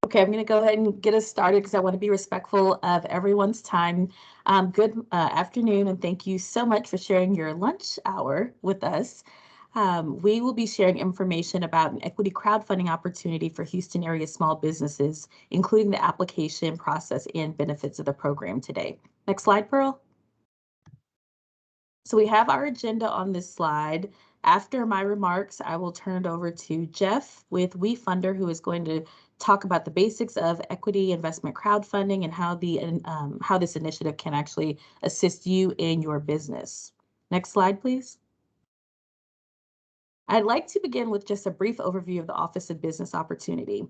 Okay, I'm going to go ahead and get us started because I want to be respectful of everyone's time. Good afternoon, and thank you so much for sharing your lunch hour with us. We will be sharing information about an equity crowdfunding opportunity for Houston area small businesses, including the application process and benefits of the program today. Next slide, Pearl. So we have our agenda on this slide. After my remarks, I will turn it over to Jeff with Wefunder, who is going to talk about the basics of equity investment crowdfunding and how this initiative can actually assist you in your business. Next slide, please. I'd like to begin with just a brief overview of the Office of Business Opportunity,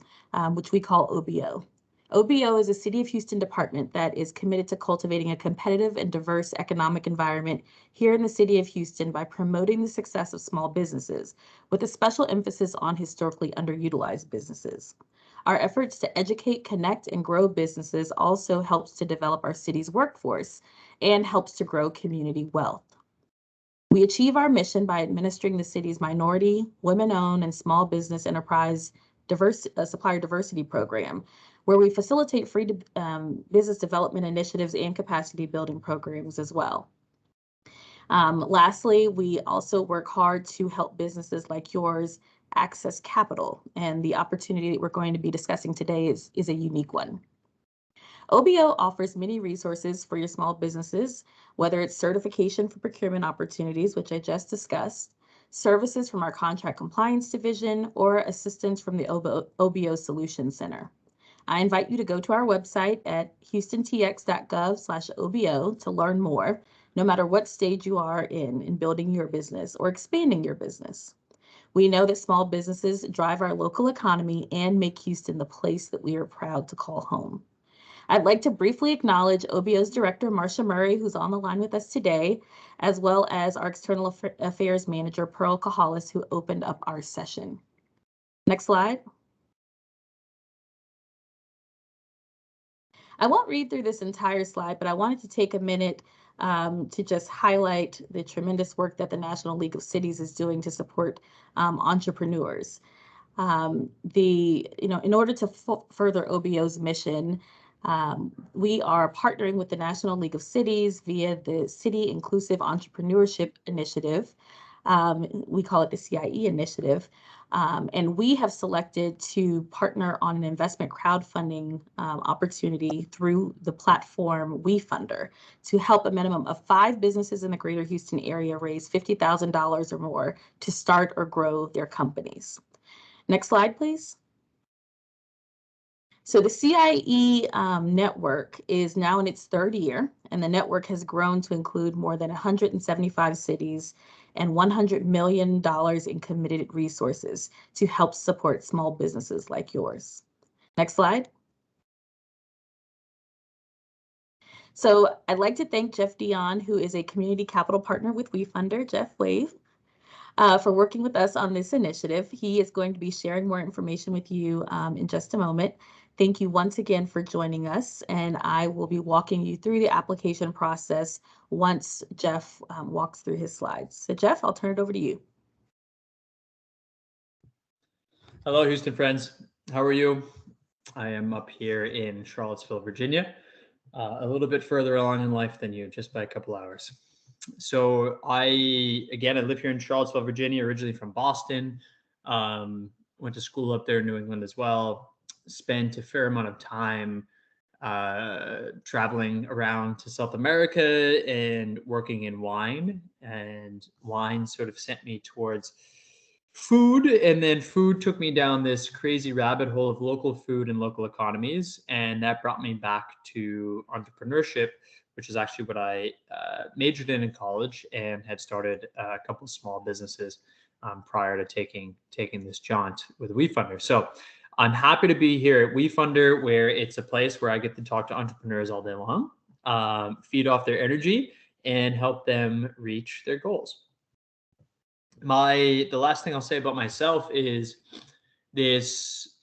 which we call OBO. OBO is a City of Houston department that is committed to cultivating a competitive and diverse economic environment here in the City of Houston by promoting the success of small businesses, with a special emphasis on historically underutilized businesses. Our efforts to educate, connect, and grow businesses also helps to develop our city's workforce and helps to grow community wealth. We achieve our mission by administering the city's minority, women-owned, and small business enterprise supplier diversity program, where we facilitate free business development initiatives and capacity building programs as well. Lastly, we also work hard to help businesses like yours access capital, and the opportunity that we're going to be discussing today is a unique one. OBO offers many resources for your small businesses, whether it's certification for procurement opportunities, which I just discussed, services from our contract compliance division, or assistance from the OBO Solutions Center. I invite you to go to our website at houstontx.gov/OBO to learn more, no matter what stage you are in building your business or expanding your business. We know that small businesses drive our local economy and make Houston the place that we are proud to call home. I'd like to briefly acknowledge OBO's Director, Marcia Murray, who's on the line with us today, as well as our External Affairs Manager, Pearl Cahalis, who opened up our session. Next slide. I won't read through this entire slide, but I wanted to take a minute to just highlight the tremendous work that the National League of Cities is doing to support entrepreneurs. In order to further OBO's mission, we are partnering with the National League of Cities via the City Inclusive Entrepreneurship Initiative. We call it the CIE initiative. And we have selected to partner on an investment crowdfunding opportunity through the platform Wefunder to help a minimum of 5 businesses in the greater Houston area raise $50,000 or more to start or grow their companies. Next slide, please. So the CIE network is now in its 3rd year, and the network has grown to include more than 175 cities and $100 million in committed resources to help support small businesses like yours. Next slide. So I'd like to thank Jeff Dion, who is a community capital partner with Wefunder. Jeff, wave. For working with us on this initiative. He is going to be sharing more information with you in just a moment. Thank you once again for joining us, and I will be walking you through the application process once Jeff walks through his slides. So Jeff, I'll turn it over to you. Hello, Houston friends. How are you? I am up here in Charlottesville, Virginia, a little bit further along in life than you, just by a couple hours. So I live here in Charlottesville, Virginia, originally from Boston. Went to school up there in New England as well. Spent a fair amount of time traveling around to South America and working in wine. And wine sort of sent me towards food, and then food took me down this crazy rabbit hole of local food and local economies. And that brought me back to entrepreneurship, which is actually what I majored in college and had started a couple of small businesses prior to taking this jaunt with Wefunder. So I'm happy to be here at Wefunder, where it's a place where I get to talk to entrepreneurs all day long, feed off their energy, and help them reach their goals. The last thing I'll say about myself is this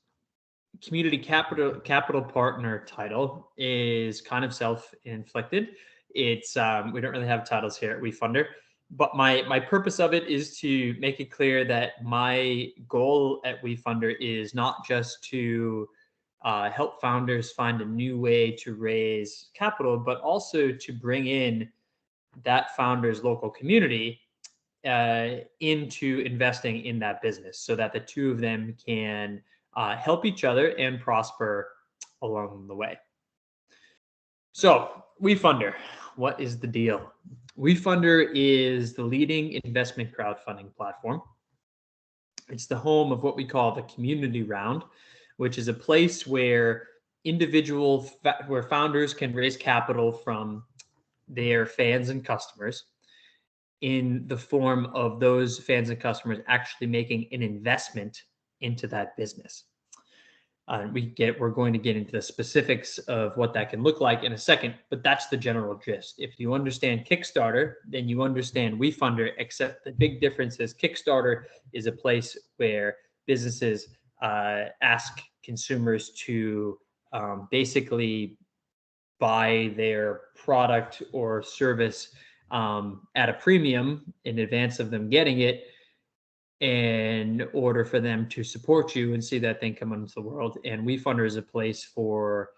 community capital partner title is kind of self-inflicted. It's we don't really have titles here at Wefunder, but my purpose of it is to make it clear that my goal at Wefunder is not just to help founders find a new way to raise capital, but also to bring in that founder's local community into investing in that business so that the two of them can help each other and prosper along the way. So, Wefunder, what is the deal? Wefunder is the leading investment crowdfunding platform. It's the home of what we call the community round, which is a place where where founders can raise capital from their fans and customers in the form of those fans and customers actually making an investment into that business. We're going to get into the specifics of what that can look like in a second, but that's the general gist. If you understand Kickstarter, then you understand Wefunder, except the big difference is Kickstarter is a place where businesses ask consumers to basically buy their product or service at a premium in advance of them getting it, in order for them to support you and see that thing come into the world. And Wefunder is a place for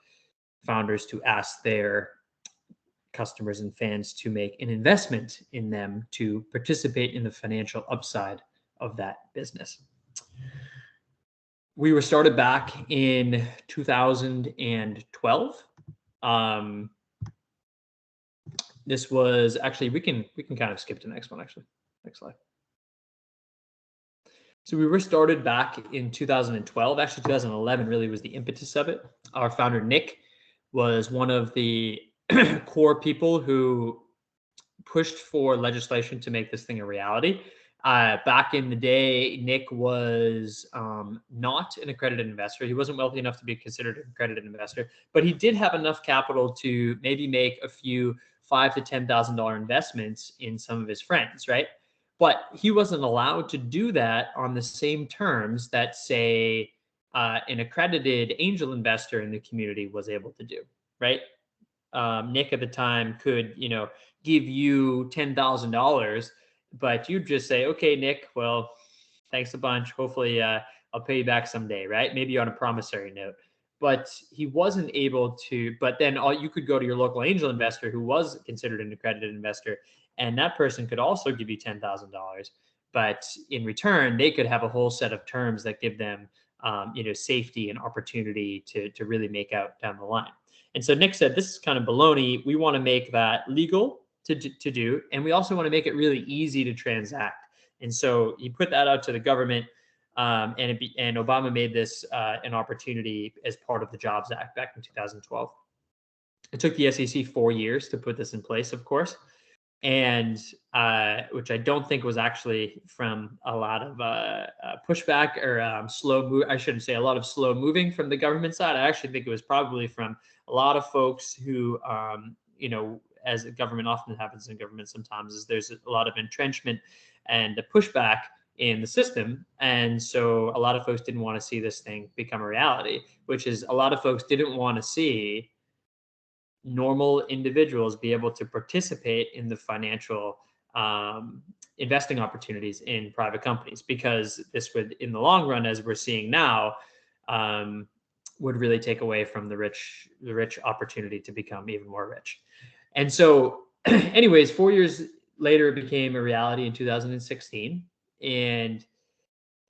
founders to ask their customers and fans to make an investment in them to participate in the financial upside of that business. We were started back in 2012. This was actually, we can kind of skip to the next one, actually. Next slide. So we were started back in 2012. Actually, 2011 really was the impetus of it. Our founder, Nick, was one of the core people who pushed for legislation to make this thing a reality. Back in the day, Nick was not an accredited investor. He wasn't wealthy enough to be considered an accredited investor, but he did have enough capital to maybe make a few $5,000 to $10,000 investments in some of his friends, right? But he wasn't allowed to do that on the same terms that, say, an accredited angel investor in the community was able to do, right? Nick at the time could, give you $10,000, but you'd just say, "Okay, Nick, well, thanks a bunch. Hopefully, I'll pay you back someday," right? Maybe on a promissory note. But he wasn't able to. But then you could go to your local angel investor who was considered an accredited investor, and that person could also give you $10,000. But in return, they could have a whole set of terms that give them, safety and opportunity to really make out down the line. And so Nick said, "This is kind of baloney. We want to make that legal to do, and we also want to make it really easy to transact." And so he put that out to the government. And Obama made this an opportunity as part of the Jobs Act back in 2012. It took the SEC 4 years to put this in place, of course, and which I don't think was actually from a lot of pushback or slow move. I shouldn't say a lot of slow moving from the government side. I actually think it was probably from a lot of folks who, as the government often happens in government sometimes, is there's a lot of entrenchment and the pushback in the system. And so a lot of folks didn't want to see this thing become a reality, which is a lot of folks didn't want to see normal individuals be able to participate in the financial investing opportunities in private companies, because this would, in the long run, as we're seeing now, would really take away from the rich opportunity to become even more rich. And so anyways, 4 years later, it became a reality in 2016. And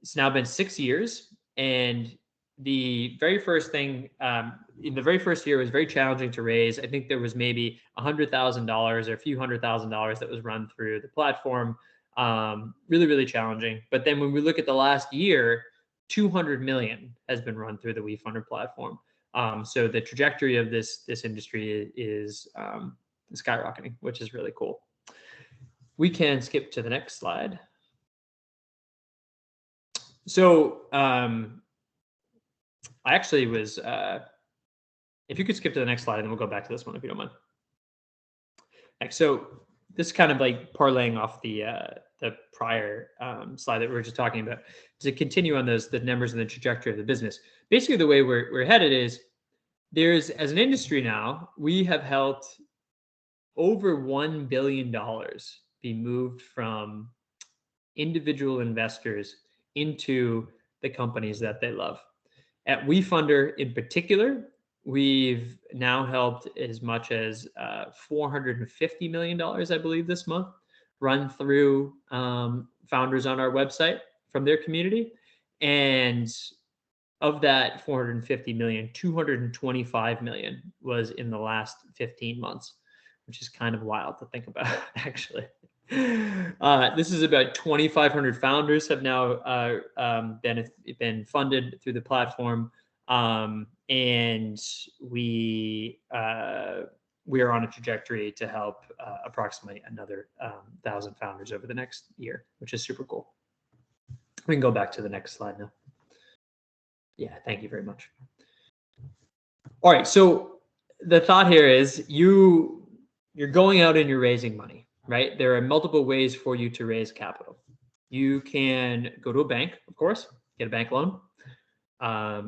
it's now been 6 years. And the very first thing, in the very first year, was very challenging to raise. I think there was maybe $100,000 or a few $100,000 that was run through the platform. Really, really challenging. But then when we look at the last year, 200 million has been run through the Wefunder platform. So the trajectory of this industry is skyrocketing, which is really cool. We can skip to the next slide. So I actually was, if you could skip to the next slide, and then we'll go back to this one if you don't mind. So this is kind of like parlaying off the prior slide that we were just talking about, to continue on the numbers and the trajectory of the business. Basically, the way we're headed is, as an industry now, we have helped over $1 billion be moved from individual investors into the companies that they love. At Wefunder in particular, we've now helped as much as $450 million, I believe, this month run through founders on our website from their community. And of that 450 million, 225 million was in the last 15 months, which is kind of wild to think about, actually. This is about 2,500 founders have now been funded through the platform, and we are on a trajectory to help approximately another 1,000 founders over the next year, which is super cool. We can go back to the next slide now. Yeah, thank you very much. All right, so the thought here is you're going out and you're raising money, right? There are multiple ways for you to raise capital. You can go to a bank, of course, get a bank loan.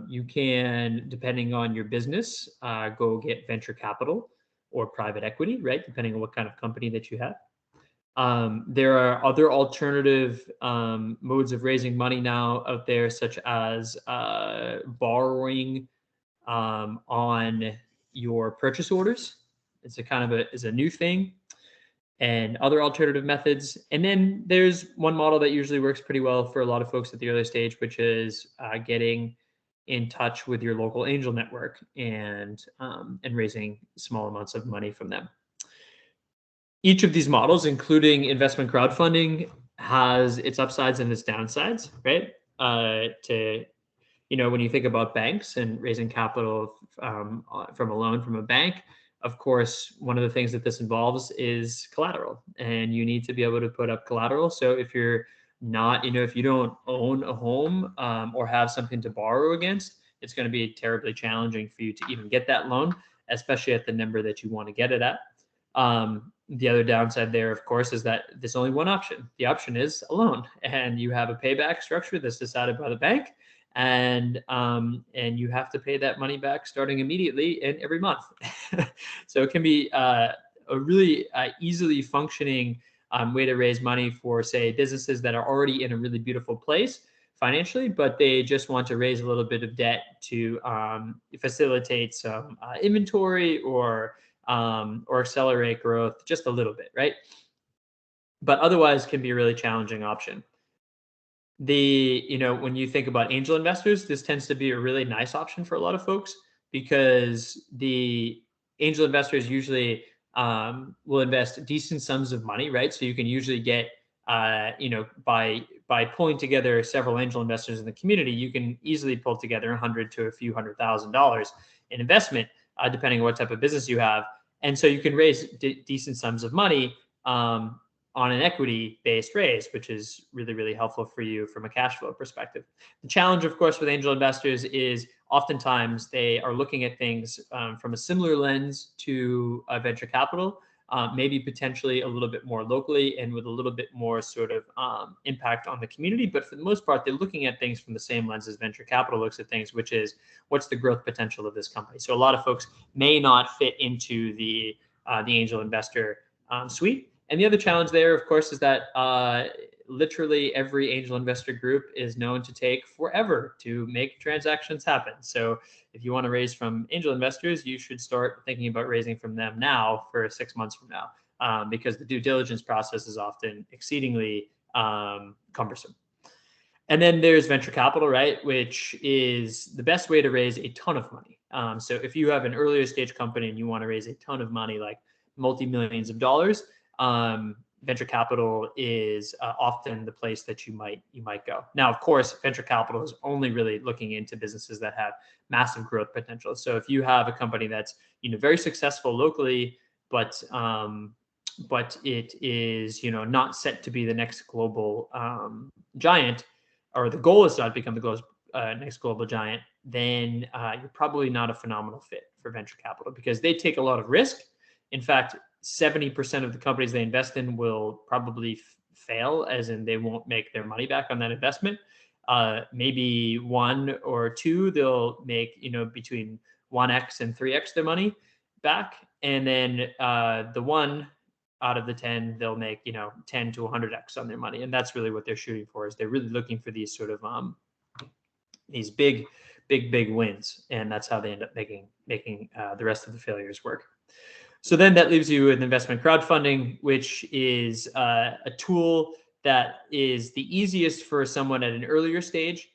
You can, depending on your business, go get venture capital or private equity, right? Depending on what kind of company that you have. There are other alternative modes of raising money now out there, such as borrowing on your purchase orders. It's a new thing, and other alternative methods. And then there's one model that usually works pretty well for a lot of folks at the early stage, which is getting in touch with your local angel network and raising small amounts of money from them. Each of these models, including investment crowdfunding, has its upsides and its downsides, right? When you think about banks and raising capital from a loan from a bank, of course, one of the things that this involves is collateral, and you need to be able to put up collateral. So if you're not, if you don't own a home or have something to borrow against, it's going to be terribly challenging for you to even get that loan, especially at the number that you want to get it at. The other downside there, of course, is that there's only one option. The option is a loan, and you have a payback structure that's decided by the bank, and you have to pay that money back starting immediately and every month. So it can be a really easily functioning way to raise money for, say, businesses that are already in a really beautiful place financially, but they just want to raise a little bit of debt to facilitate some inventory or accelerate growth just a little bit, right? But otherwise can be a really challenging option. When you think about angel investors, this tends to be a really nice option for a lot of folks, because the angel investors usually will invest decent sums of money, right? So you can usually get, by pulling together several angel investors in the community, you can easily pull together $100,000 to a few $100,000 in investment, depending on what type of business you have. And so you can raise decent sums of money on an equity-based raise, which is really, really helpful for you from a cash flow perspective. The challenge, of course, with angel investors is oftentimes they are looking at things from a similar lens to venture capital, maybe potentially a little bit more locally and with a little bit more sort of impact on the community. But for the most part, they're looking at things from the same lens as venture capital looks at things, which is what's the growth potential of this company. So a lot of folks may not fit into the angel investor suite. And the other challenge there, of course, is that literally every angel investor group is known to take forever to make transactions happen. So if you want to raise from angel investors, you should start thinking about raising from them now for 6 months from now, because the due diligence process is often exceedingly cumbersome. And then there's venture capital, right, which is the best way to raise a ton of money. So if you have an earlier stage company and you want to raise a ton of money, like multi-millions of dollars, venture capital is often the place that you might go. Now, of course, venture capital is only really looking into businesses that have massive growth potential. So if you have a company that's very successful locally, but it is not set to be the next global giant, or the goal is not to become the next global giant, then you're probably not a phenomenal fit for venture capital, because they take a lot of risk. In fact, 70% of the companies they invest in will probably fail, as in they won't make their money back on that investment. Maybe 1 or 2, they'll make, between 1x and 3x their money back. And then the 1 out of the 10, they'll make, 10 to 100x on their money. And that's really what they're shooting for, is they're really looking for these sort of, these big big wins, and that's how they end up making the rest of the failures work. So then that leaves you with investment crowdfunding, which is a tool that is the easiest for someone at an earlier stage,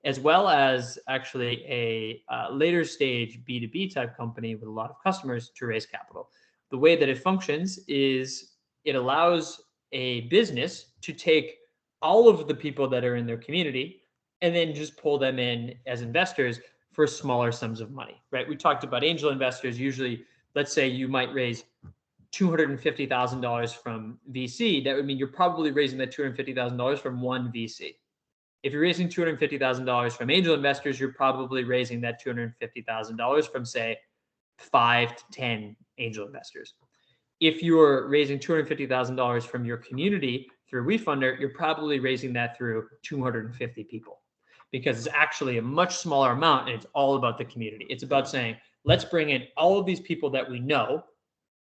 as well as actually a later stage B2B type company with a lot of customers to raise capital. The way that it functions is it allows a business to take all of the people that are in their community and then just pull them in as investors for smaller sums of money, right? We talked about angel investors. Usually, let's say you might raise $250,000 from VC. That would mean you're probably raising that $250,000 from one VC. If you're raising $250,000 from angel investors, you're probably raising that $250,000 from, say, 5 to 10 angel investors. If you're raising $250,000 from your community through Wefunder, you're probably raising that through 250 people, because it's actually a much smaller amount and it's all about the community. It's about saying, let's bring in all of these people that we know,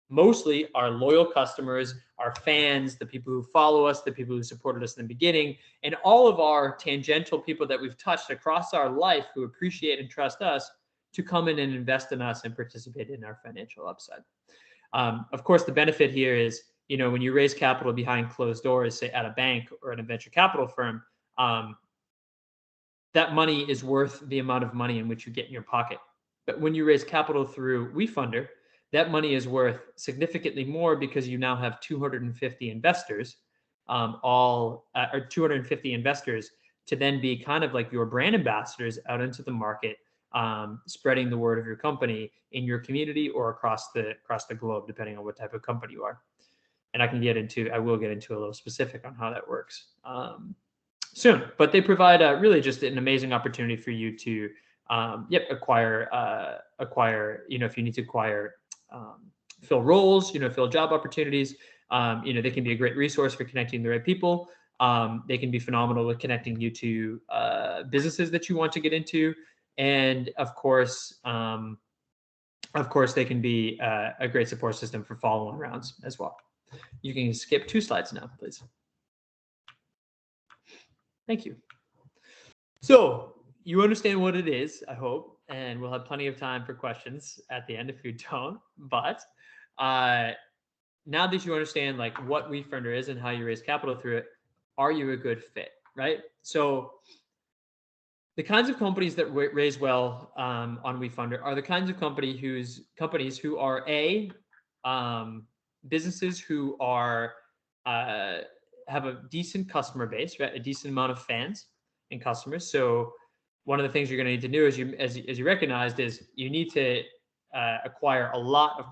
mostly our loyal customers, our fans, the people who follow us, the people who supported us in the beginning, and all of our tangential people that we've touched across our life who appreciate and trust us to come in and invest in us and participate in our financial upside. Of course, the benefit here is, when you raise capital behind closed doors, say at a bank or at a venture capital firm, that money is worth the amount of money in which you get in your pocket. But when you raise capital through Wefunder, that money is worth significantly more because you now have 250 investors, or 250 investors to then be kind of like your brand ambassadors out into the market, spreading the word of your company in your community or across the globe, depending on what type of company you are. And I will get into a little specific on how that works soon. But they provide really just an amazing opportunity for you to acquire, if you need to acquire, fill roles, fill job opportunities. They can be a great resource for connecting the right people. They can be phenomenal with connecting you to businesses that you want to get into. And of course, they can be a great support system for follow-on rounds as well. You can skip 2 slides now, please. Thank you. So you understand what it is, I hope, and we'll have plenty of time for questions at the end if you don't. But now that you understand like what Wefunder is and how you raise capital through it, are you a good fit, right? So the kinds of companies that raise well on Wefunder are the kinds of companies who are businesses who are have a decent customer base, right? A decent amount of fans and customers. So one of the things you're going to need to do as you recognized is you need to acquire a lot of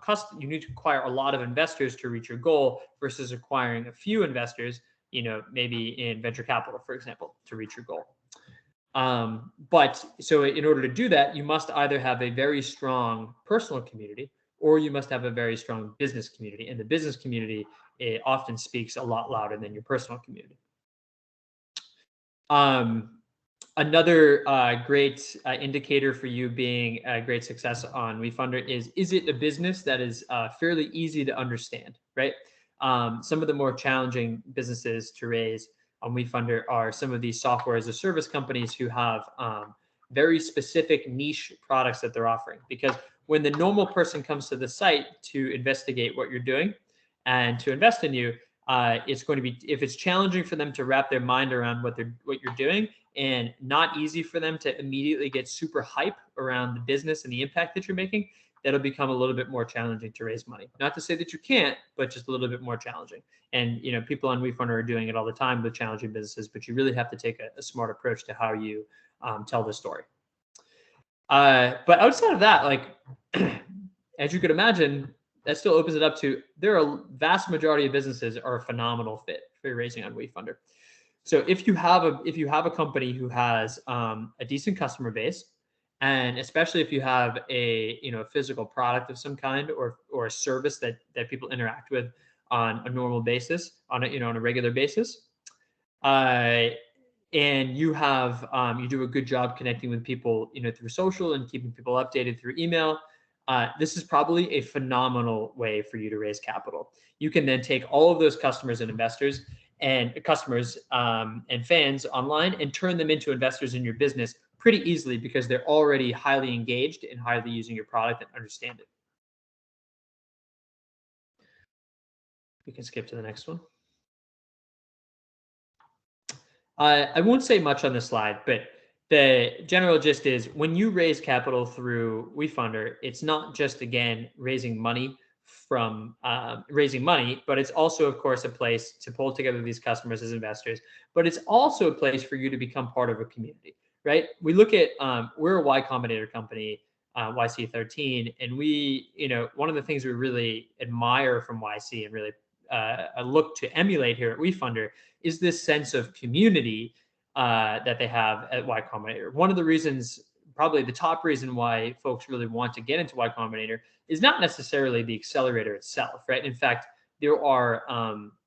investors to reach your goal versus acquiring a few investors, maybe in venture capital, for example, to reach your goal. But so in order to do that, you must either have a very strong personal community or you must have a very strong business community. And the business community often speaks a lot louder than your personal community. Another great indicator for you being a great success on Wefunder is it a business that is fairly easy to understand, right? Some of the more challenging businesses to raise on Wefunder are some of these software as a service companies who have very specific niche products that they're offering. Because when the normal person comes to the site to investigate what you're doing and to invest in you, it's going to be, if it's challenging for them to wrap their mind around what you're doing and not easy for them to immediately get super hype around the business and the impact that you're making, that'll become a little bit more challenging to raise money. Not to say that you can't, but just a little bit more challenging. And people on Wefunder are doing it all the time with challenging businesses, but you really have to take a smart approach to how you tell the story. But outside of that, like as you could imagine, that still opens it up to there are a vast majority of businesses are a phenomenal fit for raising on Wefunder. So if you have a company who has a decent customer base, and especially if you have a physical product of some kind or a service that people interact with on a normal basis, on a regular basis, and you have you do a good job connecting with people through social and keeping people updated through email, this is probably a phenomenal way for you to raise capital. You can then take all of those customers and investors and customers and fans online and turn them into investors in your business pretty easily because they're already highly engaged and highly using your product and understand it. We can skip to the next one. I won't say much on this slide, but the general gist is when you raise capital through Wefunder, it's not just, again, raising money, but it's also, of course, a place to pull together these customers as investors, but it's also a place for you to become part of a community, right? We look at, we're a Y Combinator company, YC13, and we, one of the things we really admire from YC and really look to emulate here at Wefunder is this sense of community that they have at Y Combinator. One of the reasons, probably the top reason why folks really want to get into Y Combinator is not necessarily the accelerator itself, right? In fact, there are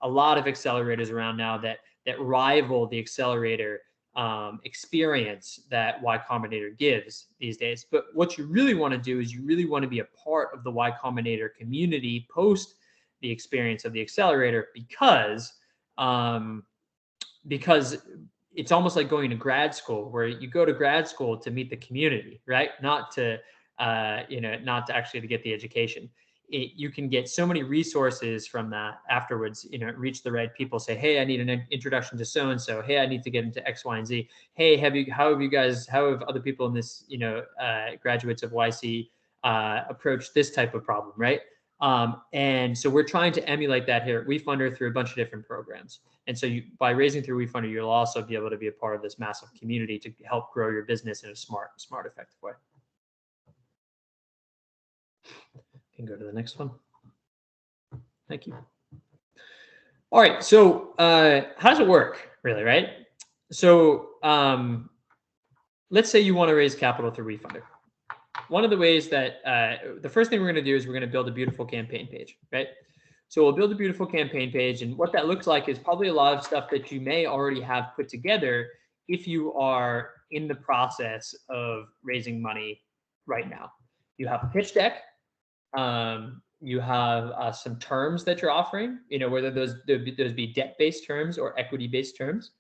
a lot of accelerators around now that rival the accelerator experience that Y Combinator gives these days. But what you really want to do is you really want to be a part of the Y Combinator community post the experience of the accelerator because it's almost like going to grad school, where you go to grad school to meet the community, right? Not to actually to get the education. You can get so many resources from that afterwards, reach the right people, say, hey, I need an introduction to so-and-so. Hey, I need to get into X, Y, and Z. Hey, how have other people in this, graduates of YC approached this type of problem, right? And so we're trying to emulate that here at Wefunder through a bunch of different programs. And so by raising through Wefunder, you'll also be able to be a part of this massive community to help grow your business in a smart, effective way. You can go to the next one. Thank you. All right. So how does it work, really, right? So let's say you want to raise capital through Wefunder. One of the ways that the first thing we're going to do is we're going to build a beautiful campaign page, right? So we'll build a beautiful campaign page, and what that looks like is probably a lot of stuff that you may already have put together if you are in the process of raising money right now. You have a pitch deck. You have some terms that you're offering, whether those be debt-based terms or equity-based terms.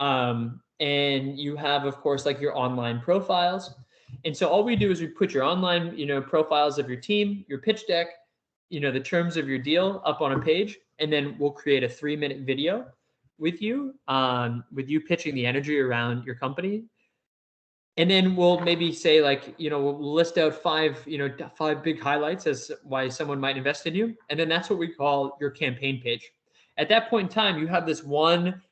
And you have, of course, like your online profiles. And so all we do is we put your online, profiles of your team, your pitch deck, the terms of your deal up on a page, and then we'll create a 3-minute video with you pitching the energy around your company. And then we'll maybe say, like, we'll list out 5 big highlights as why someone might invest in you. And then that's what we call your campaign page. At that point in time, you have this one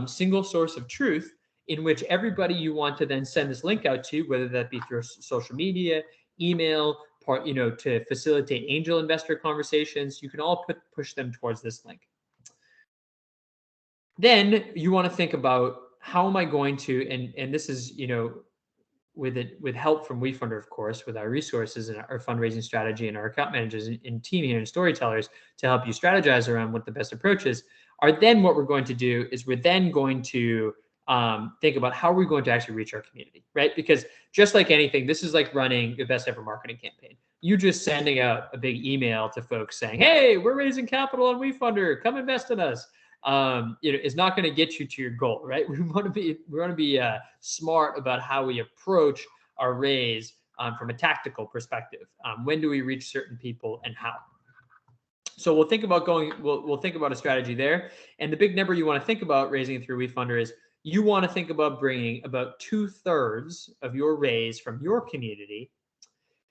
single source of truth in which everybody you want to then send this link out to, whether that be through social media, email, to facilitate angel investor conversations, you can all push them towards this link. Then you want to think about, how am I going to, and this is, with help from Wefunder, of course, with our resources and our fundraising strategy and our account managers and team here and storytellers to help you strategize around what the best approach is, then what we're going to do is we're then going to think about how we're going to actually reach our community, right? Because just like anything, this is like running the best ever marketing campaign. You just sending out a big email to folks saying, hey, we're raising capital on Wefunder, come invest in us. Is not going to get you to your goal, right? We want to be smart about how we approach our raise from a tactical perspective. When do we reach certain people and how? So we'll think about we'll think about a strategy there. And the big number you want to think about raising through Wefunder is you want to think about bringing about 2/3 of your raise from your community,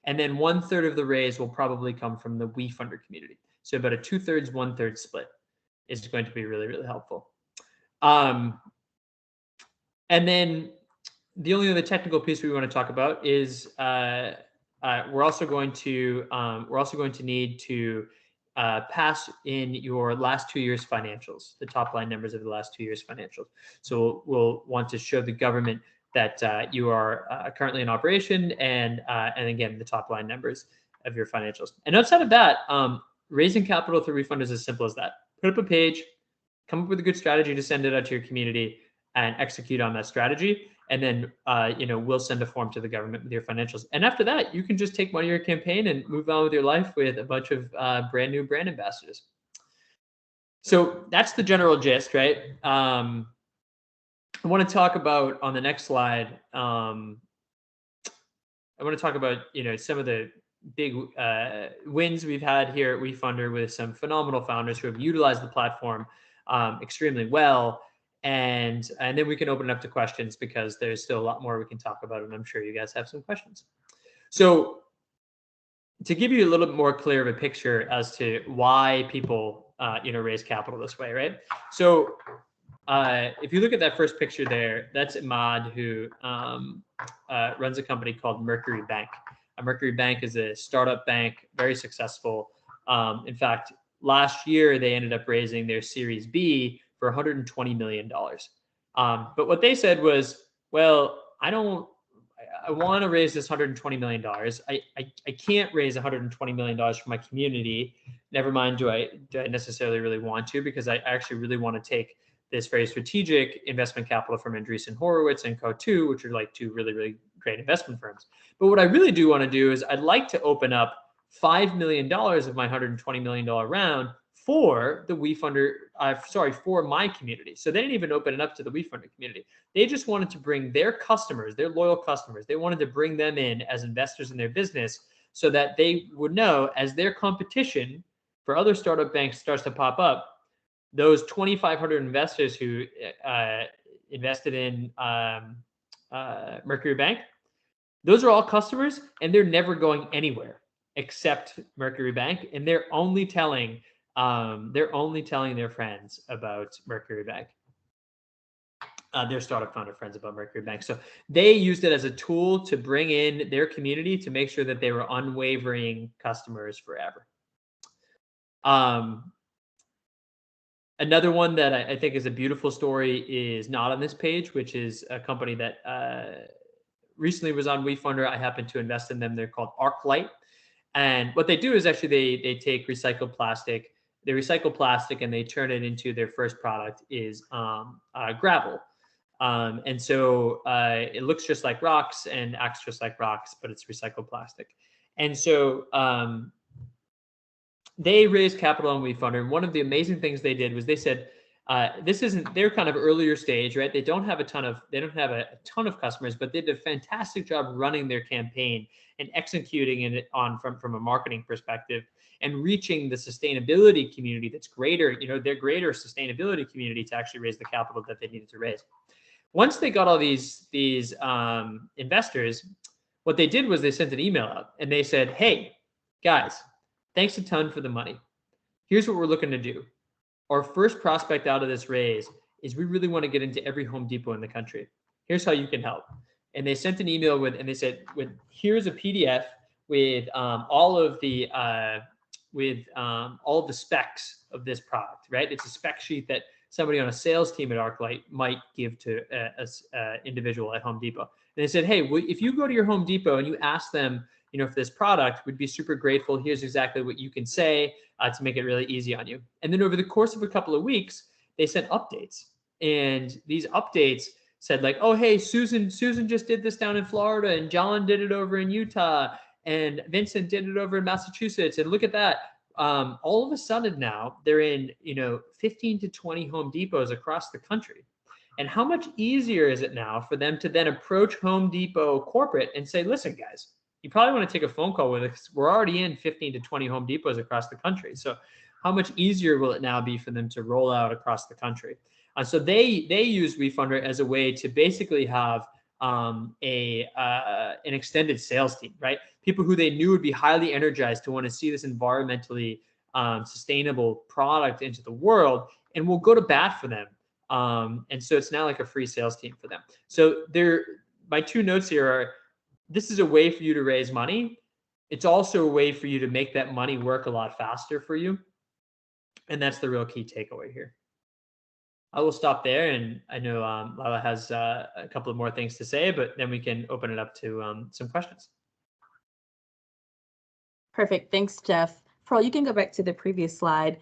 and then 1/3 of the raise will probably come from the Wefunder community. So about a 2/3, 1/3 split is going to be really, really helpful. And then the only other technical piece we want to talk about is we're also going to need to pass in your last 2 years financials, the top line numbers of the last 2 years financials. So we'll want to show the government that you are currently in operation, and again, the top line numbers of your financials. And outside of that, raising capital through Wefunder is as simple as that. Put up a page, come up with a good strategy to send it out to your community, and execute on that strategy. And then, we'll send a form to the government with your financials. And after that, you can just take money of your campaign and move on with your life with a bunch of brand new brand ambassadors. So that's the general gist, right? I want to talk about on the next slide. I want to talk about, some of the big wins we've had here at Wefunder with some phenomenal founders who have utilized the platform extremely well. And then we can open it up to questions because there's still a lot more we can talk about. And I'm sure you guys have some questions. So to give you a little bit more clear of a picture as to why people, raise capital this way, right? So if you look at that first picture there, that's Imad, who runs a company called Mercury Bank. Mercury Bank is a startup bank, very successful. In fact, last year they ended up raising their Series B for $120 million. But what they said was, well, I want to raise this $120 million. I can't raise $120 million for my community. Never mind, do I necessarily really want to, because I actually really want to take this very strategic investment capital from Andreessen Horowitz and Co2, which are like two really, really great investment firms. But what I really do want to do is I'd like to open up $5 million of my $120 million round for the Wefunder, for my community. So they didn't even open it up to the Wefunder community. They just wanted to bring their customers, their loyal customers, they wanted to bring them in as investors in their business so that they would know as their competition for other startup banks starts to pop up, those 2,500 investors who invested in Mercury Bank, those are all customers, and they're never going anywhere except Mercury Bank, and they're only telling their friends about Mercury Bank. Their startup founder friends about Mercury Bank. So they used it as a tool to bring in their community to make sure that they were unwavering customers forever. Another one that I think is a beautiful story is not on this page, which is a company that recently was on Wefunder. I happened to invest in them. They're called ArcLight. And what they do is actually they take recycled plastic. They recycle plastic and they turn it into their first product is gravel. And so it looks just like rocks and acts just like rocks, but it's recycled plastic. And so they raised capital on Wefunder, and one of the amazing things they did was they said, "This isn't their kind of earlier stage, right? They don't have a ton of customers, but they did a fantastic job running their campaign and executing it on from a marketing perspective and reaching the sustainability community that's greater, their greater sustainability community to actually raise the capital that they needed to raise. Once they got all these investors, what they did was they sent an email out and they said, "Hey, guys. Thanks a ton for the money. Here's what we're looking to do. Our first prospect out of this raise is we really want to get into every Home Depot in the country. Here's how you can help." And they sent an email and they said, here's a PDF with all of the specs of this product, right? It's a spec sheet that somebody on a sales team at ArcLight might give to an individual at Home Depot. And they said, "Hey, if you go to your Home Depot and you ask them, for this product, we'd be super grateful. Here's exactly what you can say to make it really easy on you." And then over the course of a couple of weeks, they sent updates. And these updates said like, "Oh, hey, Susan just did this down in Florida, and John did it over in Utah, and Vincent did it over in Massachusetts. And look at that. All of a sudden now they're in, 15 to 20 Home Depots across the country. And how much easier is it now for them to then approach Home Depot corporate and say, "Listen, guys, you probably want to take a phone call with us. We're already in 15 to 20 Home Depots across the country. So how much easier will it now be for them to roll out across the country?" So they use Wefunder as a way to basically have an extended sales team, right? People who they knew would be highly energized to want to see this environmentally sustainable product into the world, and will go to bat for them. And so it's now like a free sales team for them. So my two notes here are, this is a way for you to raise money. It's also a way for you to make that money work a lot faster for you. And that's the real key takeaway here. I will stop there, and I know Lala has a couple of more things to say, but then we can open it up to some questions. Perfect. Thanks, Jeff. Pearl, you can go back to the previous slide.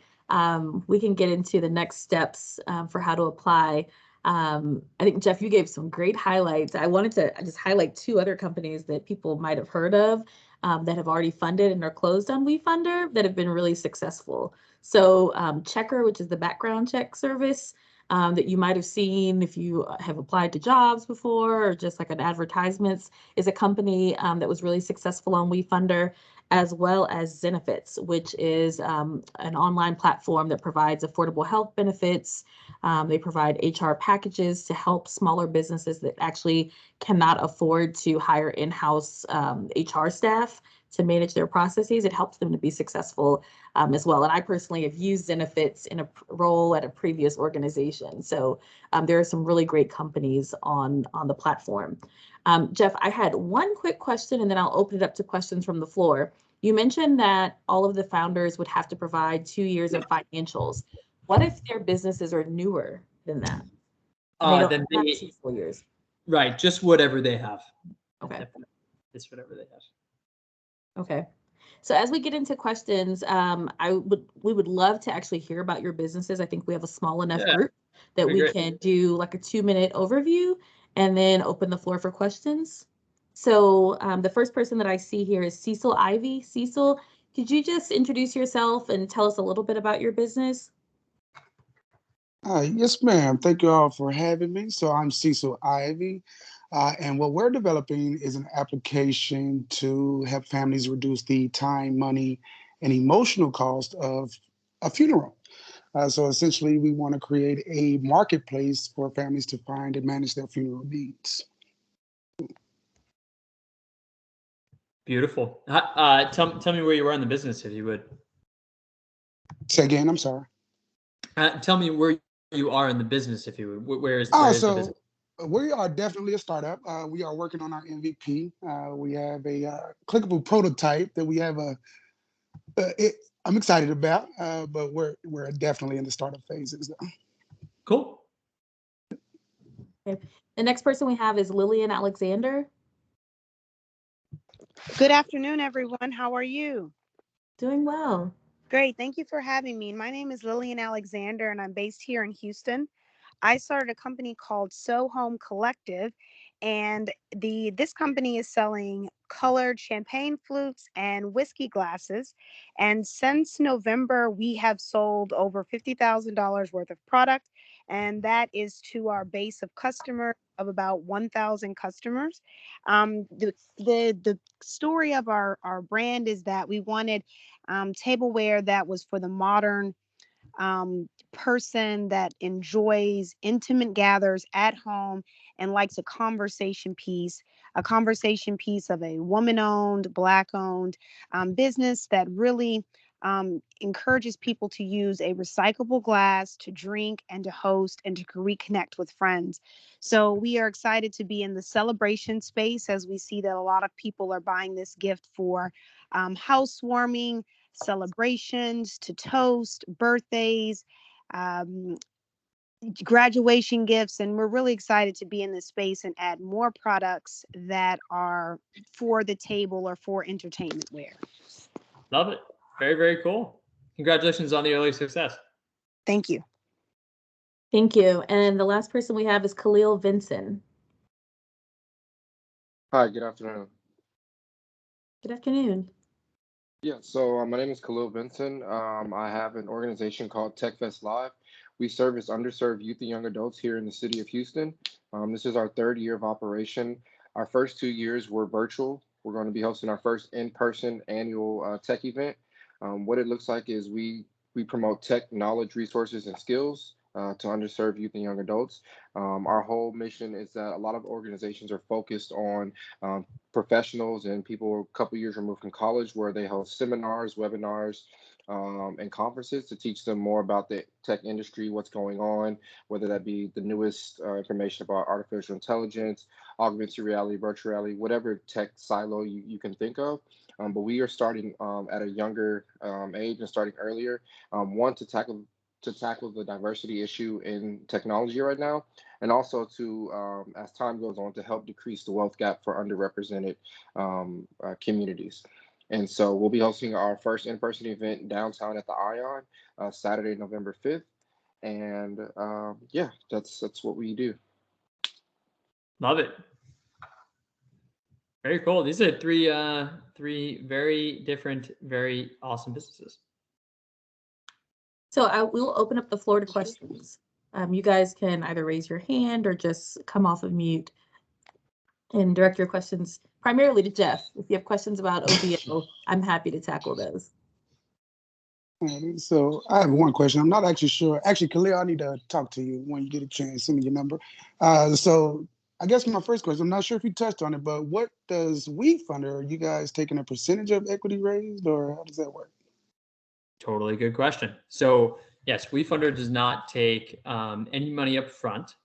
We can get into the next steps for how to apply. I think, Jeff, you gave some great highlights. I wanted to just highlight two other companies that people might have heard of that have already funded and are closed on Wefunder that have been really successful. So Checker, which is the background check service, that you might have seen if you have applied to jobs before or just like an advertisements is a company that was really successful on Wefunder, as well as Zenefits, which is an online platform that provides affordable health benefits. They provide HR packages to help smaller businesses that actually cannot afford to hire in-house HR staff to manage their processes. It helps them to be successful as well. And I personally have used Zenefits in a role at a previous organization. So there are some really great companies on the platform. Jeff, I had one quick question and then I'll open it up to questions from the floor. You mentioned that all of the founders would have to provide 2 years of financials. What if their businesses are newer than that? And they don't have 2 full years. Right, just whatever they have. Okay. It's whatever they have. Okay. So as we get into questions, we would love to actually hear about your businesses. I think we have a small enough group that we can do like a 2-minute overview and then open the floor for questions. So the first person that I see here is Cecil Ivy. Cecil, could you just introduce yourself and tell us a little bit about your business? Yes, ma'am. Thank you all for having me. So I'm Cecil Ivy, and what we're developing is an application to help families reduce the time, money, and emotional cost of a funeral. So essentially, we want to create a marketplace for families to find and manage their funeral needs. Beautiful. Tell me where you are in the business, if you would. Say again, I'm sorry. Tell me where you are in the business, if you would. Where is the business? We are definitely a startup. We are working on our MVP. We have a clickable prototype that we have I'm excited about, but we're definitely in the startup phases. Cool. Okay. The next person we have is Lillian Alexander. Good afternoon, everyone. How are you? Doing well. Great. Thank you for having me. My name is Lillian Alexander, and I'm based here in Houston. I started a company called So Home Collective, and this company is selling colored champagne flutes and whiskey glasses. And since November, we have sold over $50,000 worth of product, and that is to our base of customers of about 1,000 customers. The story of our brand is that we wanted tableware that was for the modern person that enjoys intimate gathers at home and likes a conversation piece of a woman-owned, Black-owned business that really encourages people to use a recyclable glass to drink and to host and to reconnect with friends. So we are excited to be in the celebration space, as we see that a lot of people are buying this gift for housewarming, celebrations, to toast, birthdays, graduation gifts, and we're really excited to be in this space and add more products that are for the table or for entertainment wear. Love it. Very, very cool. Congratulations on the early success. Thank you. Thank you. And the last person we have is Khalil Vinson. Hi, good afternoon. Good afternoon. Yeah, so my name is Khalil Benson. I have an organization called TechFest Live. We service underserved youth and young adults here in the city of Houston. This is our 3rd year of operation. Our first 2 years were virtual. We're going to be hosting our first in-person annual tech event. What it looks like is we promote tech knowledge, resources, and skills to underserved youth and young adults. Our whole mission is that a lot of organizations are focused on professionals and people a couple years removed from college, where they host seminars, webinars, and conferences to teach them more about the tech industry, what's going on, whether that be the newest information about artificial intelligence, augmented reality, virtual reality, whatever tech silo you can think of. But we are starting at a younger age and starting earlier. One, to tackle the diversity issue in technology right now, and also to, as time goes on, to help decrease the wealth gap for underrepresented communities. And so we'll be hosting our first in-person event downtown at the Ion, Saturday, November 5th. And yeah, that's what we do. Love it. Very cool. These are three very different, very awesome businesses. So I will open up the floor to questions. You guys can either raise your hand or just come off of mute and direct your questions primarily to Jeff. If you have questions about OBO, I'm happy to tackle those. Alrighty, so I have one question. I'm not actually sure. Actually, Khalil, I need to talk to you when you get a chance. Send me your number. So I guess my first question, I'm not sure if you touched on it, but what does Wefunder, are you guys taking a percentage of equity raised, or how does that work? Totally good question. So yes, Wefunder does not take any money up front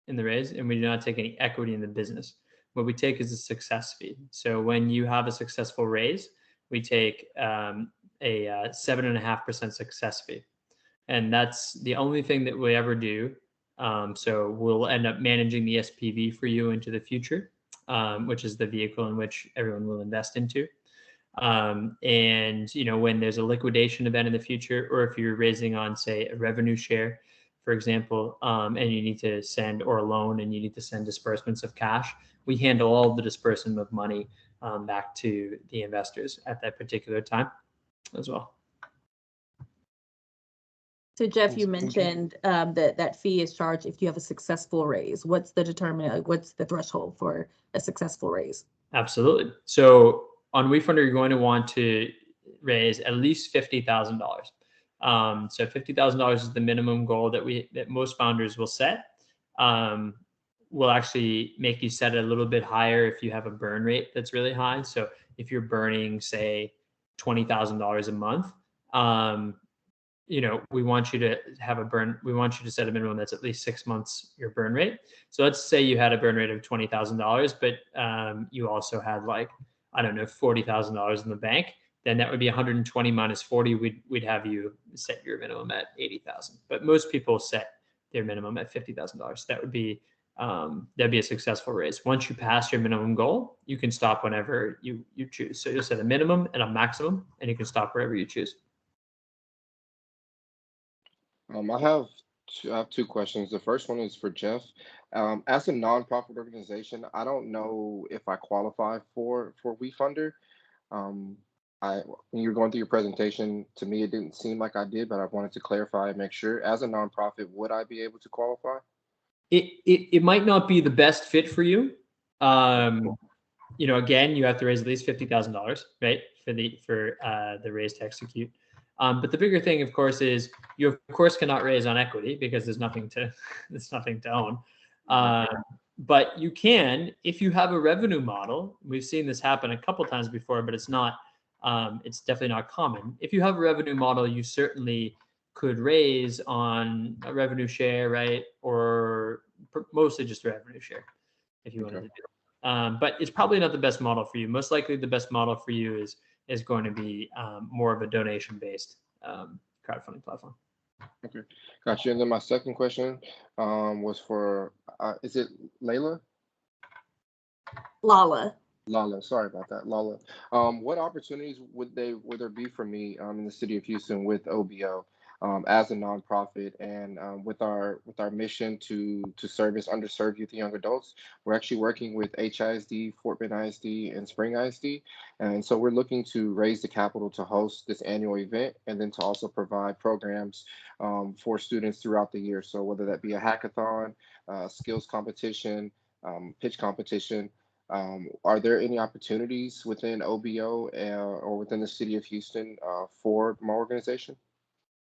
in the raise, and we do not take any equity in the business. What we take is a success fee. So when you have a successful raise, we take a 7.5% success fee, and that's the only thing that we ever do. So we'll end up managing the SPV for you into the future, which is the vehicle in which everyone will invest into. And when there's a liquidation event in the future, or if you're raising on, say, a revenue share, for example, and you need to send, or a loan and you need to send disbursements of cash, we handle all of the disbursement of money back to the investors at that particular time as well. So Jeff, you mentioned that fee is charged if you have a successful raise. What's the threshold for a successful raise? Absolutely. So on Wefunder, you're going to want to raise at least $50,000. So $50,000 is the minimum goal that most founders will set. We'll actually make you set it a little bit higher if you have a burn rate that's really high. So if you're burning, say, $20,000 a month, we want you to set a minimum that's at least 6 months your burn rate. So let's say you had a burn rate of $20,000, but you also had $40,000 in the bank. Then that would be 120 minus 40. We'd have you set your minimum at 80,000. But most people set their minimum at $50,000. That'd be a successful raise. Once you pass your minimum goal, you can stop whenever you choose. So you'll set a minimum and a maximum, and you can stop wherever you choose. I have two questions. The first one is for Jeff. As a nonprofit organization, I don't know if I qualify for Wefunder. When you were going through your presentation, to me, it didn't seem like I did, but I wanted to clarify and make sure. As a nonprofit, would I be able to qualify? It might not be the best fit for you. Again, you have to raise at least $50,000, right, for the raise to execute. But the bigger thing, of course, is you of course cannot raise on equity because there's nothing to own. But you can, if you have a revenue model. We've seen this happen a couple times before, but it's definitely not common. If you have a revenue model, you certainly could raise on a revenue share, right? Or mostly just a revenue share if you wanted to do it. But it's probably not the best model for you. Most likely the best model for you is going to be more of a donation-based crowdfunding platform. Okay, gotcha. And then my second question was for, is it Layla? Lala. Lala, sorry about that, Lala. What opportunities would there be for me in the city of Houston with OBO as a nonprofit, and with our mission to service underserved youth and young adults? We're actually working with HISD, Fort Bend ISD, and Spring ISD, and so we're looking to raise the capital to host this annual event, and then to also provide programs for students throughout the year. So whether that be a hackathon, skills competition, pitch competition. Are there any opportunities within OBO or within the city of Houston for my organization?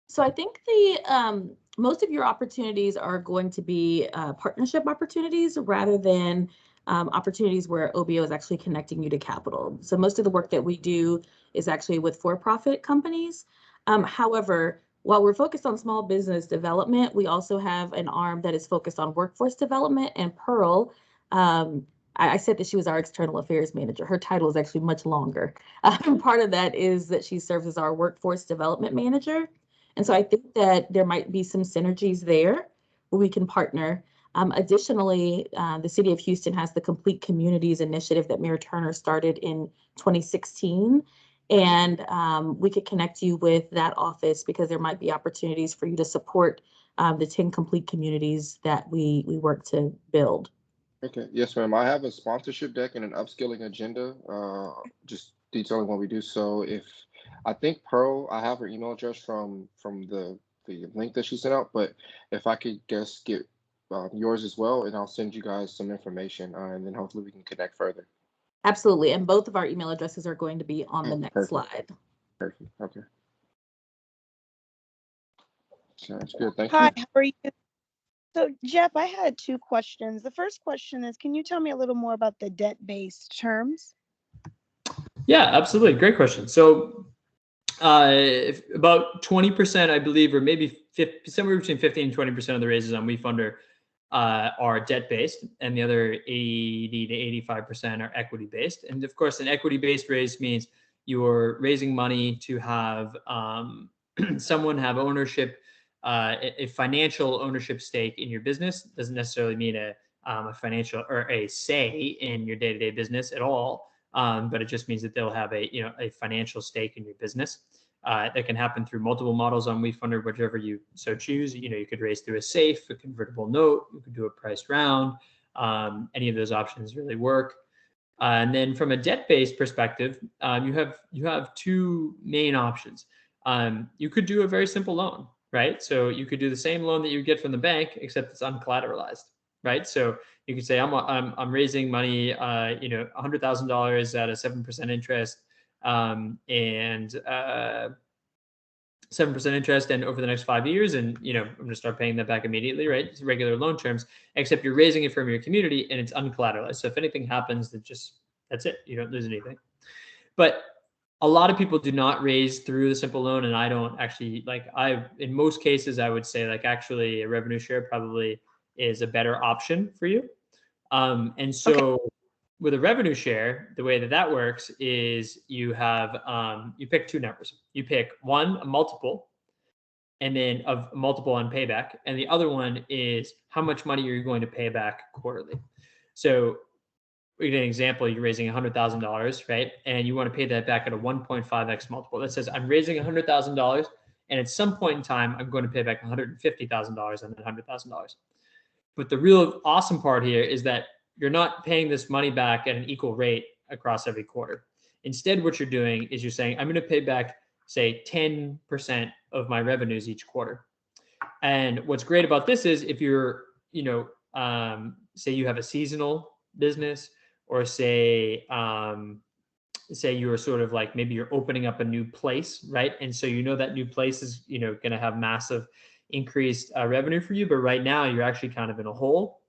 So I think the most of your opportunities are going to be partnership opportunities rather than opportunities where OBO is actually connecting you to capital. So most of the work that we do is actually with for-profit companies. However, while we're focused on small business development, we also have an arm that is focused on workforce development. And Pearl, I said that she was our external affairs manager. Her title is actually much longer. Part of that is that she serves as our workforce development manager. And so I think that there might be some synergies there where we can partner. Additionally, the City of Houston has the Complete Communities Initiative that Mayor Turner started in 2016. And we could connect you with that office because there might be opportunities for you to support the 10 complete communities that we work to build. Okay, yes, ma'am. I have a sponsorship deck and an upskilling agenda, just detailing what we do. So I think Pearl, I have her email address from the the link that she sent out, but if I could just get yours as well, and I'll send you guys some information, and then hopefully we can connect further. Absolutely. And both of our email addresses are going to be on the next Perfect. slide. Perfect. Okay. Sounds good. Thank Hi, you. how are you? So, Jeff, I had two questions. The first question is, can you tell me a little more about the debt-based terms? Yeah, absolutely. Great question. So about 20%, I believe, or maybe 50, somewhere between 15 and 20% of the raises on Wefunder are debt-based, and the other 80 to 85% are equity-based. And of course, an equity-based raise means you're raising money to have someone have ownership, a financial ownership stake in your business. Doesn't necessarily mean a financial or a say in your day-to-day business at all. But it just means that they'll have a financial stake in your business. That can happen through multiple models on Wefunder, whichever you so choose. You could raise through a safe, a convertible note, you could do a priced round. Any of those options really work. And then from a debt-based perspective, you have two main options. You could do a very simple loan, right? So you could do the same loan that you get from the bank, except it's uncollateralized, right? So you could say, I'm raising money, $100,000 at a 7% interest, and 7% interest, and over the next 5 years, and I'm going to start paying that back immediately, right? It's regular loan terms, except you're raising it from your community and it's uncollateralized. So if anything happens, that's it. You don't lose anything. But a lot of people do not raise through the simple loan, and I don't actually in most cases, I would say actually a revenue share probably is a better option for you. And so Okay. with a revenue share, the way that works is you have, you pick two numbers. You pick one, a multiple, and then of multiple on payback. And the other one is how much money you're going to pay back quarterly. So we get an example, you're raising $100,000, right? And you want to pay that back at a 1.5x multiple. That says I'm raising $100,000, and at some point in time, I'm going to pay back $150,000 on that $100,000. But the real awesome part here is that you're not paying this money back at an equal rate across every quarter. Instead, what you're doing is you're saying, I'm going to pay back, say, 10% of my revenues each quarter. And what's great about this is if you're, say you have a seasonal business, or say you're sort of maybe you're opening up a new place, right? And so that new place is going to have massive increased revenue for you, but right now you're actually kind of in a hole.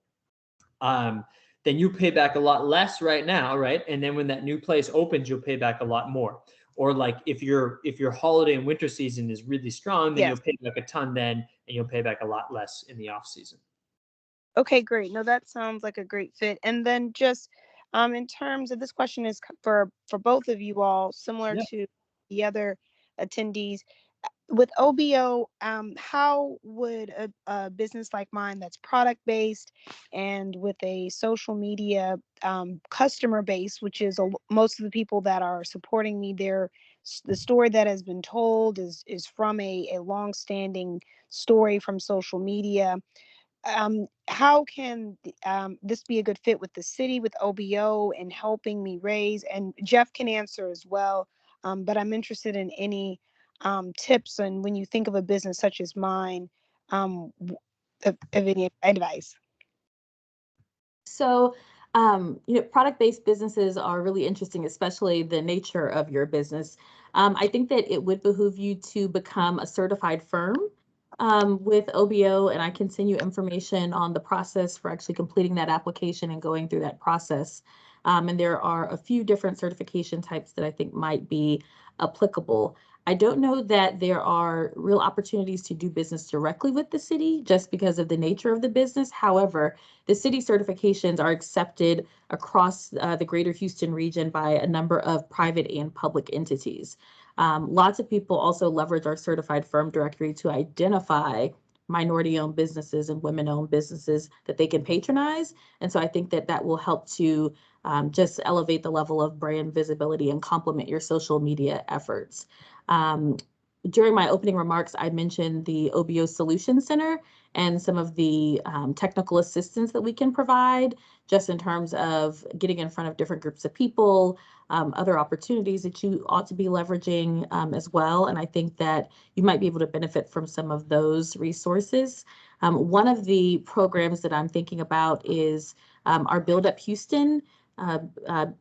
Then you pay back a lot less right now, right? And then when that new place opens, you'll pay back a lot more. Or if your holiday and winter season is really strong, then you'll pay back a ton then, and you'll pay back a lot less in the off season. Okay, great. No, that sounds like a great fit. And then just in terms of this question is for both of you all, similar to the other attendees. With OBO, how would a business like mine that's product based and with a social media customer base, which is most of the people that are supporting me, the story that has been told is from a long-standing story from social media. How can this be a good fit with the city, with OBO, and helping me raise? And Jeff can answer as well, but I'm interested in any tips on when you think of a business such as mine, of any advice. So, product-based businesses are really interesting, especially the nature of your business. I think that it would behoove you to become a certified firm with OBO, and I can send you information on the process for actually completing that application and going through that process. And there are a few different certification types that I think might be applicable. I don't know that there are real opportunities to do business directly with the city just because of the nature of the business. However, the city certifications are accepted across the greater Houston region by a number of private and public entities. Lots of people also leverage our certified firm directory to identify minority-owned businesses and women-owned businesses that they can patronize. And so I think that will help to just elevate the level of brand visibility and complement your social media efforts. During my opening remarks, I mentioned the OBO Solution Center and some of the technical assistance that we can provide just in terms of getting in front of different groups of people, other opportunities that you ought to be leveraging as well. And I think that you might be able to benefit from some of those resources. One of the programs that I'm thinking about is our Build Up Houston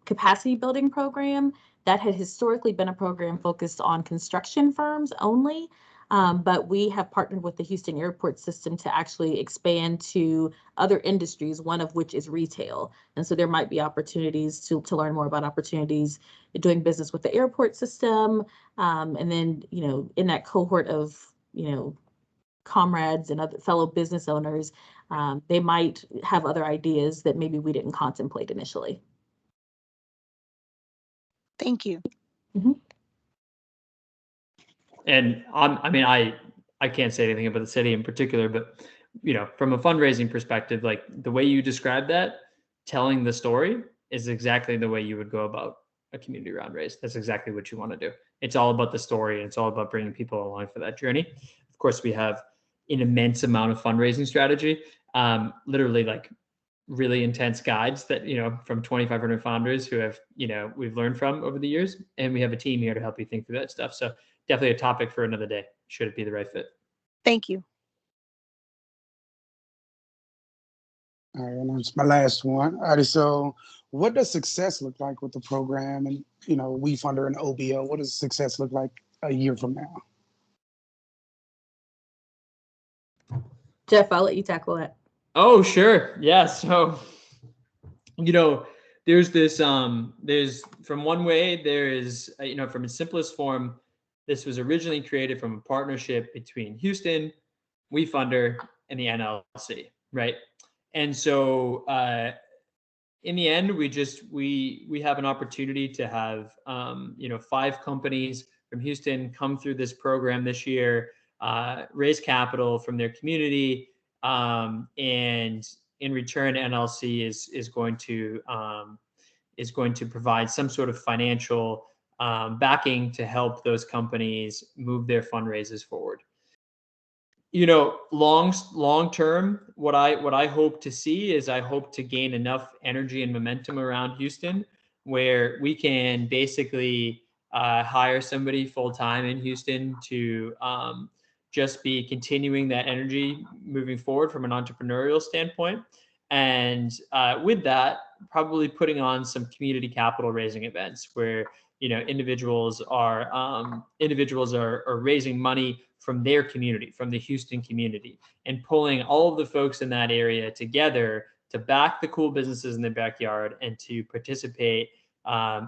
capacity building program. That had historically been a program focused on construction firms only. But we have partnered with the Houston airport system to actually expand to other industries, one of which is retail. And so there might be opportunities to learn more about opportunities doing business with the airport system. And then, in that cohort of, comrades and other fellow business owners, they might have other ideas that maybe we didn't contemplate initially. Thank you. Mm-hmm. And I can't say anything about the city in particular, but from a fundraising perspective, like the way you described that, telling the story is exactly the way you would go about a community round race. That's exactly what you want to do. It's all about the story, and it's all about bringing people along for that journey. Of course, we have an immense amount of fundraising strategy, literally like really intense guides that, from 2,500 founders who have, we've learned from over the years. And we have a team here to help you think through that stuff. So definitely a topic for another day, should it be the right fit. Thank you. All right, and that's my last one. All right, so what does success look like with the program and, Wefunder and OBO? What does success look like a year from now? Jeff, I'll let you tackle that. Oh, sure. Yeah. So, there's this, there's from one way, there is, from its simplest form, this was originally created from a partnership between Houston, Wefunder, and the NLC, right? And so, in the end, we have an opportunity to have, 5 companies from Houston come through this program this year, raise capital from their community, and in return, NLC is going to provide some sort of financial backing to help those companies move their fundraisers forward. Long term, what I hope to see is I hope to gain enough energy and momentum around Houston where we can basically hire somebody full time in Houston to just be continuing that energy moving forward from an entrepreneurial standpoint. And with that, probably putting on some community capital raising events where individuals are raising money from their community, from the Houston community, and pulling all of the folks in that area together to back the cool businesses in their backyard and to participate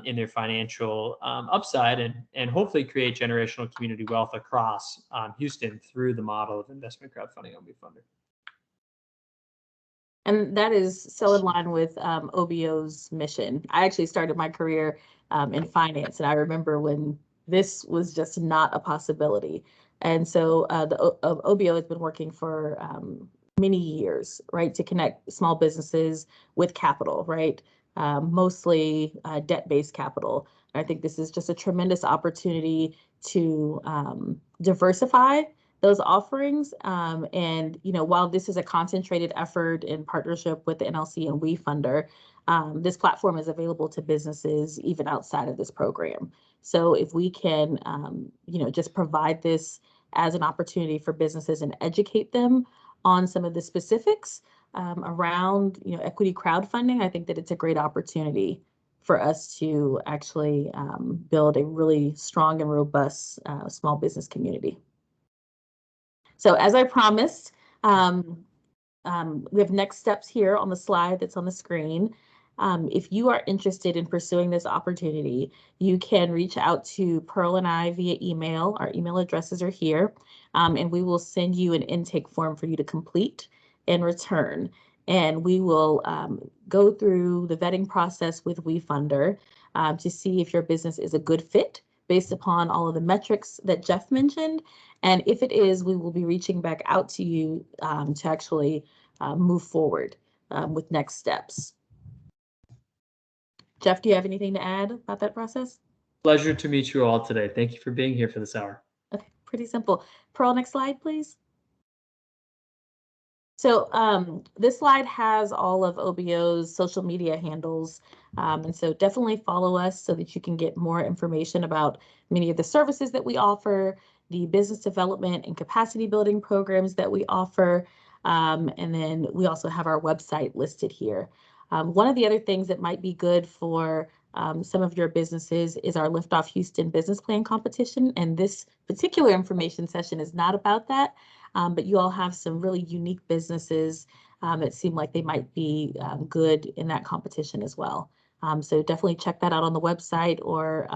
in their financial upside and hopefully create generational community wealth across Houston through the model of investment crowdfunding on Wefunder. And that is so in line with OBO's mission. I actually started my career in finance, and I remember when this was just not a possibility. And so the OBO has been working for many years, right, to connect small businesses with capital, right, mostly debt-based capital. And I think this is just a tremendous opportunity to diversify those offerings. And, while this is a concentrated effort in partnership with the NLC and Wefunder, this platform is available to businesses even outside of this program. So if we can, just provide this as an opportunity for businesses and educate them on some of the specifics around, equity crowdfunding, I think that it's a great opportunity for us to actually build a really strong and robust small business community. So as I promised, we have next steps here on the slide that's on the screen. If you are interested in pursuing this opportunity, you can reach out to Pearl and I via email. Our email addresses are here, and we will send you an intake form for you to complete and return. And we will go through the vetting process with Wefunder to see if your business is a good fit based upon all of the metrics that Jeff mentioned. And if it is, we will be reaching back out to you to actually move forward with next steps. Jeff, do you have anything to add about that process? Pleasure to meet you all today. Thank you for being here for this hour. Okay, pretty simple. Pearl, next slide, please. So this slide has all of OBO's social media handles. And so definitely follow us so that you can get more information about many of the services that we offer, the business development and capacity building programs that we offer. And then we also have our website listed here. One of the other things that might be good for some of your businesses is our Liftoff Houston Business Plan Competition. And this particular information session is not about that. But you all have some really unique businesses that seem like they might be good in that competition as well. So definitely check that out on the website, or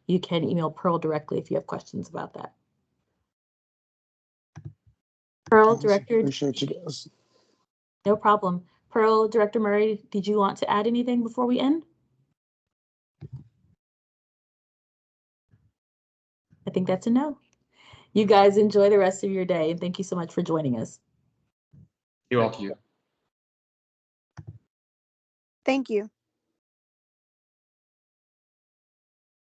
you can email Pearl directly if you have questions about that. Pearl, Awesome. Director. Appreciate you guys. No problem. Pearl, Director Murray, did you want to add anything before we end? I think that's a no. You guys enjoy the rest of your day, and thank you so much for joining us. You all. Thank you. Thank you.